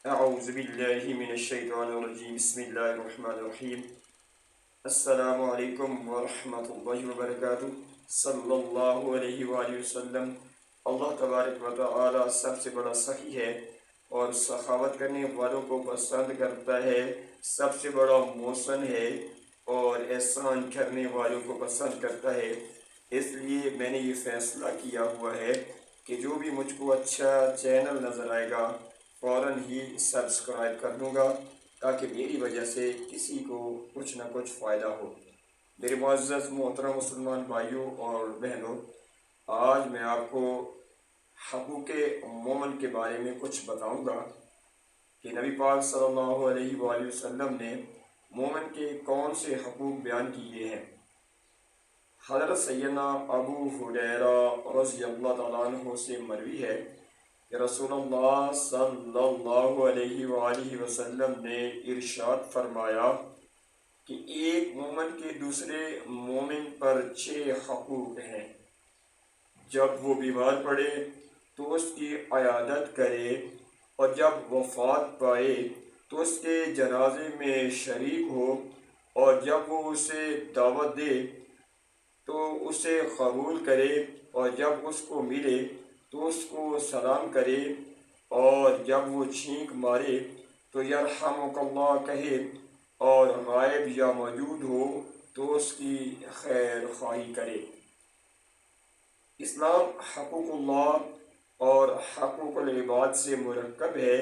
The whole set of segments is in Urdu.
اعوذ باللہ من الشیطان الرجیم بسم اللہ الرحمن الرحیم السلام علیکم ورحمۃ اللہ وبرکاتہ صلی اللہ علیہ وآلہ وسلم۔ اللہ تبارک و تعالی سب سے بڑا سخی ہے اور سخاوت کرنے والوں کو پسند کرتا ہے، سب سے بڑا محسن ہے اور احسان کرنے والوں کو پسند کرتا ہے۔ اس لیے میں نے یہ فیصلہ کیا ہوا ہے کہ جو بھی مجھ کو اچھا چینل نظر آئے گا فوراً ہی سبسکرائب کر دوں گا تاکہ میری وجہ سے کسی کو کچھ نہ کچھ فائدہ ہو۔ میرے معزز محترم مسلمان بھائیوں اور بہنوں، آج میں آپ کو حقوق مومن کے بارے میں کچھ بتاؤں گا کہ نبی پاک صلی اللہ علیہ وآلہ وسلم نے مومن کے کون سے حقوق بیان کیے ہیں۔ حضرت سیدنا ابو ہریرہ رضی اللہ تعالیٰ عنہ سے مروی ہے کہ رسول اللہ صلی اللہ علیہ وآلہ وسلم نے ارشاد فرمایا کہ ایک مومن کے دوسرے مومن پر 6 حقوق ہیں۔ جب وہ بیمار پڑے تو اس کی عیادت کرے، اور جب وفات پائے تو اس کے جنازے میں شریک ہو، اور جب وہ اسے دعوت دے تو اسے قبول کرے، اور جب اس کو ملے تو اس کو سلام کرے، اور جب وہ چھینک مارے تو یرحمک اللہ کہے، اور غائب یا موجود ہو تو اس کی خیر خواہی کرے۔ اسلام حقوق اللہ اور حقوق العباد سے مرکب ہے۔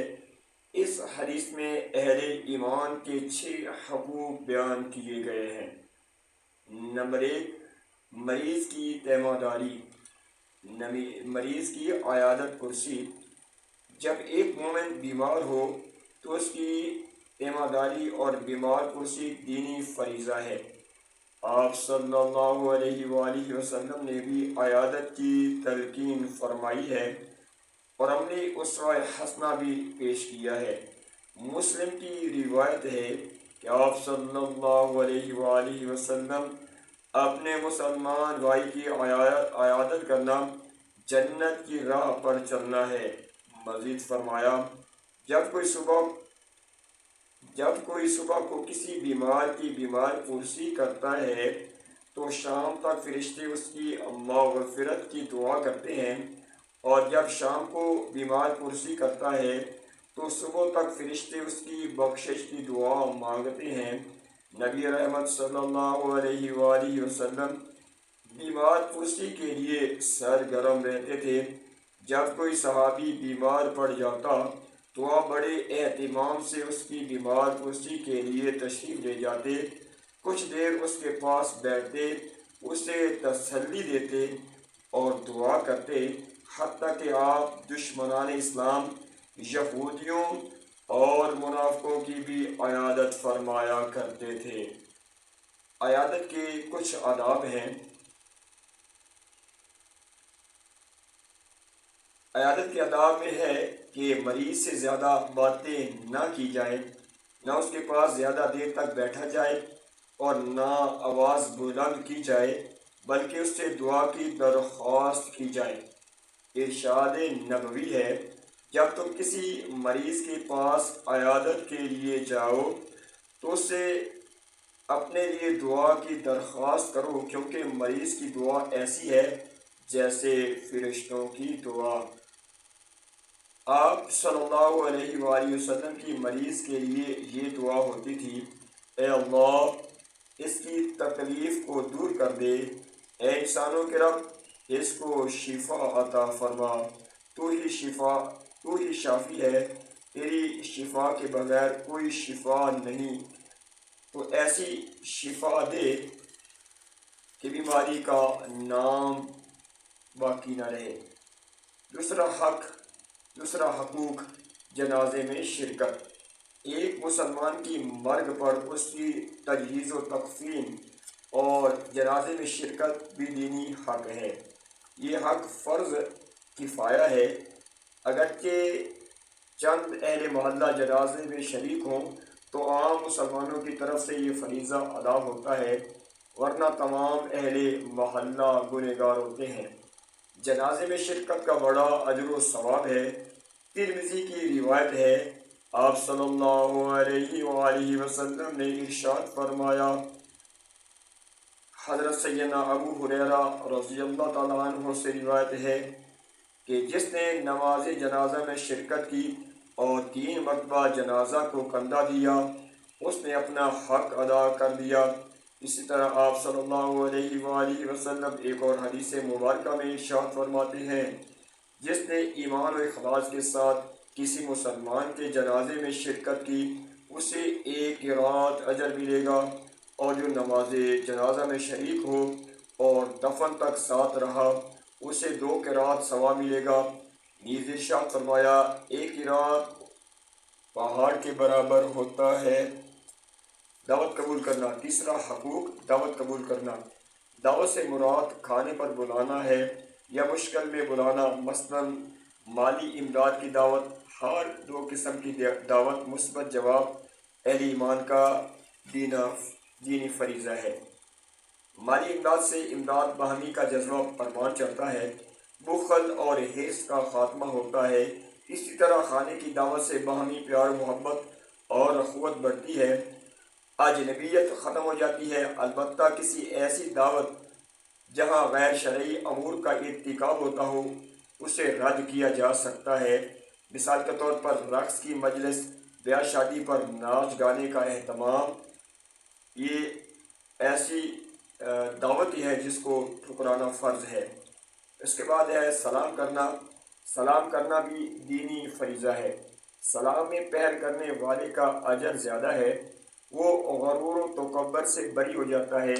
اس حدیث میں اہل ایمان کے 6 حقوق بیان کیے گئے ہیں۔ نمبر 1، مریض کی تیمارداری، مریض کی عیادت پرسی۔ جب ایک مومن بیمار ہو تو اس کی تیمارداری اور بیمار پرسی دینی فریضہ ہے۔ آپ صلی اللہ علیہ وآلہ وسلم نے بھی عیادت کی تلقین فرمائی ہے اور ہم نے اسوہ حسنہ بھی پیش کیا ہے۔ مسلم کی روایت ہے کہ آپ صلی اللہ علیہ وآلہ وسلم اپنے مسلمان بھائی کی عیادت کرنا جنت کی راہ پر چلنا ہے۔ مزید فرمایا، جب کوئی صبح کو کسی بیمار کی بیمار پرسی کرتا ہے تو شام تک فرشتے اس کی مغفرت کی دعا کرتے ہیں، اور جب شام کو بیمار پرسی کرتا ہے تو صبح تک فرشتے اس کی بخشش کی دعا مانگتے ہیں۔ نبی رحمت صلی اللہ علیہ وآلہ وسلم بیمار پرسی کے لیے سرگرم رہتے تھے۔ جب کوئی صحابی بیمار پڑ جاتا تو آپ بڑے اہتمام سے اس کی بیمار پرسی کے لیے تشریف لے جاتے، کچھ دیر اس کے پاس بیٹھتے، اسے تسلی دیتے اور دعا کرتے، حتیٰ کہ آپ دشمنان اسلام، یہودیوں اور منافقوں کی بھی عیادت فرمایا کرتے تھے۔ عیادت کے کچھ آداب ہیں۔ عیادت کے آداب میں ہے کہ مریض سے زیادہ باتیں نہ کی جائیں، نہ اس کے پاس زیادہ دیر تک بیٹھا جائے اور نہ آواز بلند کی جائے، بلکہ اس سے دعا کی درخواست کی جائے۔ ارشاد نبوی ہے، جب تم کسی مریض کے پاس عیادت کے لیے جاؤ تو اس سے اپنے لیے دعا کی درخواست کرو، کیونکہ مریض کی دعا ایسی ہے جیسے فرشتوں کی دعا۔ آپ صلی اللہ علیہ وآلہ وسلم کی مریض کے لیے یہ دعا ہوتی تھی، اے اللہ اس کی تکلیف کو دور کر دے، اے انسانوں کے رب اس کو شفا عطا فرما، تو ہی شافی ہے، تیری شفا کے بغیر کوئی شفا نہیں، تو ایسی شفا دے کہ بیماری کا نام باقی نہ رہے۔ دوسرا حقوق جنازے میں شرکت۔ ایک مسلمان کی مرگ پر اس کی تجہیز و تکفین اور جنازے میں شرکت بھی دینی حق ہے۔ یہ حق فرض کفایہ ہے، اگرچہ چند اہل محلہ جنازے میں شریک ہوں تو عام مسلمانوں کی طرف سے یہ فریضہ ادا ہوتا ہے، ورنہ تمام اہل محلہ گنہگار ہوتے ہیں۔ جنازے میں شرکت کا بڑا اجر و ثواب ہے۔ ترمذی کی روایت ہے آپ صلی اللہ علیہ وآلہ وسلم نے ارشاد فرمایا، حضرت سیدنا ابو ہریرہ رضی اللہ تعالیٰ عنہ سے روایت ہے کہ جس نے نماز جنازہ میں شرکت کی اور 3 مرتبہ جنازہ کو کندھا دیا، اس نے اپنا حق ادا کر دیا۔ اسی طرح آپ صلی اللہ علیہ وآلہ وسلم ایک اور حدیث مبارکہ میں ارشاد فرماتے ہیں، جس نے ایمان و اخلاص کے ساتھ کسی مسلمان کے جنازے میں شرکت کی، اسے 1 قرات اجر ملے گا، اور جو نماز جنازہ میں شریک ہو اور دفن تک ساتھ رہا، اسے 2 قرات ثواب ملے گا۔ نیز ارشاد فرمایا، 1 قرات پہاڑ کے برابر ہوتا ہے۔ دعوت قبول کرنا۔ تیسرا حقوق دعوت قبول کرنا۔ دعوت سے مراد کھانے پر بلانا ہے یا مشکل میں بلانا، مثلا مالی امداد کی دعوت۔ ہر 2 قسم کی دعوت مثبت جواب اہل ایمان کا دینی فریضہ ہے۔ مالی امداد سے امداد باہمی کا جذبہ پروان چڑھتا ہے، بخل اور حرص کا خاتمہ ہوتا ہے۔ اسی طرح کھانے کی دعوت سے باہمی پیار محبت اور اخوت بڑھتی ہے، اجنبیت ختم ہو جاتی ہے۔ البتہ کسی ایسی دعوت جہاں غیر شرعی امور کا ارتکاب ہوتا ہو، اسے رد کیا جا سکتا ہے۔ مثال کے طور پر رقص کی مجلس، بیاہ شادی پر ناچ گانے کا اہتمام، یہ ایسی دعوت ہی ہے جس کو ٹھکرانا فرض ہے۔ اس کے بعد ہے سلام کرنا۔ سلام کرنا بھی دینی فریضہ ہے۔ سلام میں پہل کرنے والے کا اجر زیادہ ہے، وہ غرور و تکبر سے بری ہو جاتا ہے۔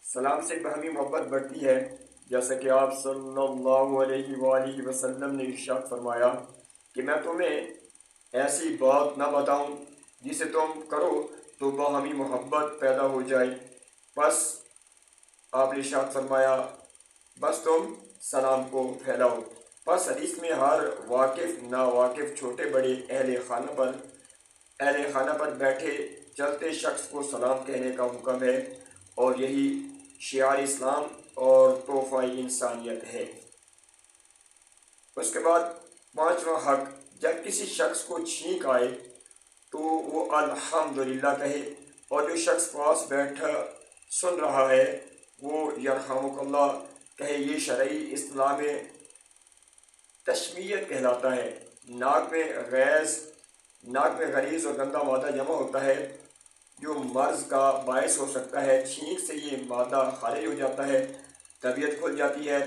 سلام سے باہمی محبت بڑھتی ہے، جیسا کہ آپ صلی اللہ علیہ وآلہ وسلم نے ارشاد فرمایا کہ میں تمہیں ایسی بات نہ بتاؤں جسے تم کرو تو باہمی محبت پیدا ہو جائے۔ بس آپ نے ارشاد فرمایا، بس تم سلام کو پھیلاؤ۔ بس حدیث میں ہر واقف ناواقف چھوٹے بڑے اہل خانہ پر بیٹھے چلتے شخص کو سلام کہنے کا حکم ہے، اور یہی شعار اسلام اور تحفہ انسانیت ہے۔ اس کے بعد 5واں حق، جب کسی شخص کو چھینک آئے تو وہ الحمدللہ کہے، اور جو شخص پاس بیٹھا سن رہا ہے وہ یرحمک اللہ کہے۔ یہ شرعی اصطلاح میں تشمیت کہلاتا ہے۔ ناک میں غلیظ اور گندا مادہ جمع ہوتا ہے جو مرض کا باعث ہو سکتا ہے۔ چھینک سے یہ مادہ خارج ہو جاتا ہے، طبیعت کھل جاتی ہے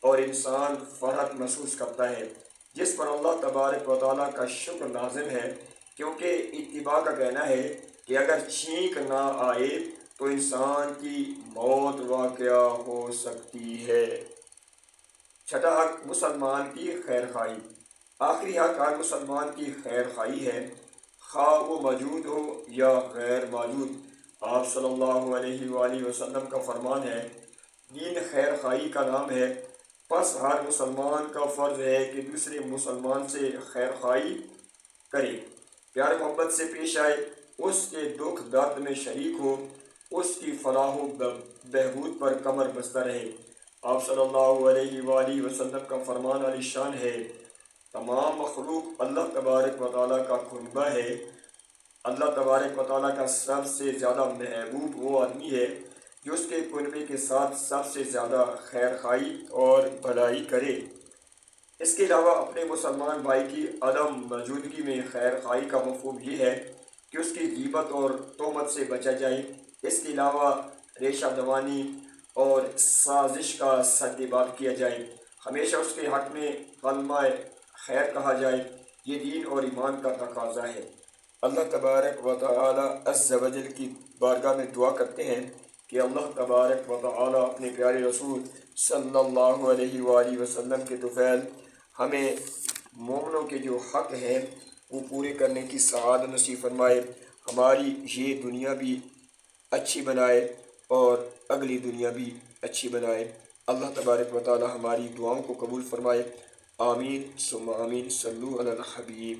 اور انسان فرحت محسوس کرتا ہے، جس پر اللہ تبارک و تعالیٰ کا شکر لازم ہے، کیونکہ اتباع کا کہنا ہے کہ اگر چھینک نہ آئے تو انسان کی موت واقع ہو سکتی ہے۔ 6واں حق مسلمان کی خیر خواہی۔ آخری حق ہر مسلمان کی خیر خواہی ہے، خواہ وہ موجود ہو یا غیر موجود۔ آپ صلی اللہ علیہ وآلہ وسلم کا فرمان ہے، دین خیر خواہی کا نام ہے، پس ہر مسلمان کا فرض ہے کہ دوسرے مسلمان سے خیر خواہی کرے، پیار محبت سے پیش آئے، اس کے دکھ درد میں شریک ہو، اس کی فلاح و بہبود پر کمر بستہ رہے۔ آپ صلی اللہ علیہ وآلہ وسلم کا فرمان عالی شان ہے، تمام مخلوق اللہ تبارک و تعالیٰ کا کنبہ ہے۔ اللہ تبارک و تعالیٰ کا سب سے زیادہ محبوب وہ آدمی ہے جو اس کے کنبے کے ساتھ سب سے زیادہ خیر خواہی اور بھلائی کرے۔ اس کے علاوہ اپنے مسلمان بھائی کی عدم موجودگی میں خیر خواہی کا مفہوم یہ ہے کہ اس کی غیبت اور تہمت سے بچا جائے۔ اس کے علاوہ ریشہ دوانی اور سازش کا سد باب کیا جائے، ہمیشہ اس کے حق میں کلمہ خیر کہا جائے، یہ دین اور ایمان کا تقاضا ہے۔ اللہ تبارک و تعالی عز و جل کی بارگاہ میں دعا کرتے ہیں کہ اللہ تبارک و تعالی اپنے پیارے رسول صلی اللہ علیہ وآلہ وسلم کے طفیل ہمیں مومنوں کے جو حق ہیں وہ پورے کرنے کی سعادت نصیب فرمائے، ہماری یہ دنیا بھی اچھی بنائے اور اگلی دنیا بھی اچھی بنائے۔ اللہ تبارک و تعالی ہماری دعاؤں کو قبول فرمائے۔ آمین ثم آمین۔ صلو علی الحبیب۔